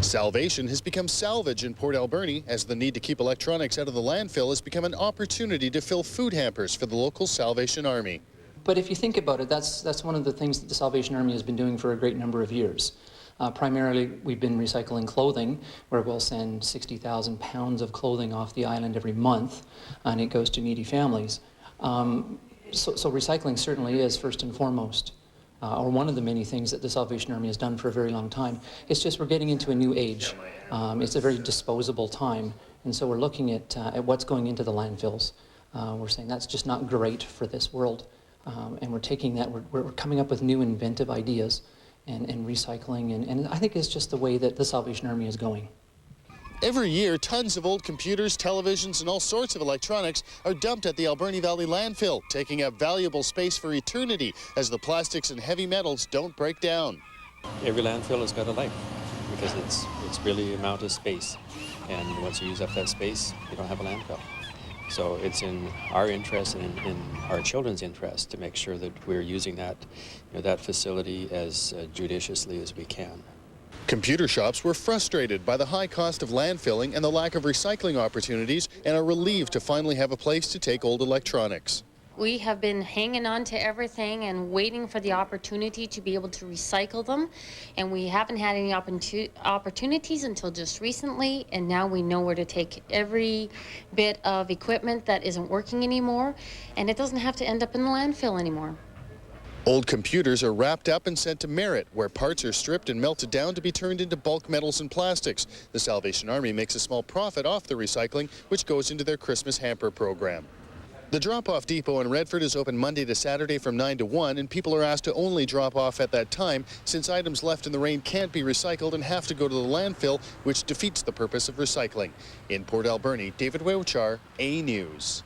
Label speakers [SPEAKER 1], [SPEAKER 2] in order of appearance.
[SPEAKER 1] Salvation has become salvage in Port Alberni as the need to keep electronics out of the landfill has become an opportunity to fill food hampers for the local Salvation Army.
[SPEAKER 2] But if you think about it, that's one of the things that the Salvation Army has been doing for a great number of years. Primarily, we've been recycling clothing, where we'll send 60,000 pounds of clothing off the island every month, and it goes to needy families. So recycling certainly is first and foremost, or one of the many things that the Salvation Army has done for a very long time. It's just we're getting into a new age. It's a very disposable time, and so we're looking at what's going into the landfills. We're saying that's just not great for this world, and we're taking that, we're coming up with new inventive ideas and recycling, and I think it's just the way that the Salvation Army is going.
[SPEAKER 1] Every year, tons of old computers, televisions, and all sorts of electronics are dumped at the Alberni Valley landfill, taking up valuable space for eternity as the plastics and heavy metals don't break down.
[SPEAKER 3] Every landfill has got a life because it's really an amount of space, and once you use up that space, you don't have a landfill. So it's in our interest and in our children's interest to make sure that we're using that, that facility as judiciously as we can.
[SPEAKER 1] Computer shops were frustrated by the high cost of landfilling and the lack of recycling opportunities and are relieved to finally have a place to take old electronics.
[SPEAKER 4] We have been hanging on to everything and waiting for the opportunity to be able to recycle them, and we haven't had any opportunities until just recently, and now we know where to take every bit of equipment that isn't working anymore, and it doesn't have to end up in the landfill anymore.
[SPEAKER 1] Old computers are wrapped up and sent to Merritt, where parts are stripped and melted down to be turned into bulk metals and plastics. The Salvation Army makes a small profit off the recycling, which goes into their Christmas hamper program. The drop-off depot in Redford is open Monday to Saturday from 9 to 1, and people are asked to only drop off at that time since items left in the rain can't be recycled and have to go to the landfill, which defeats the purpose of recycling. In Port Alberni, David Wauchar, A News.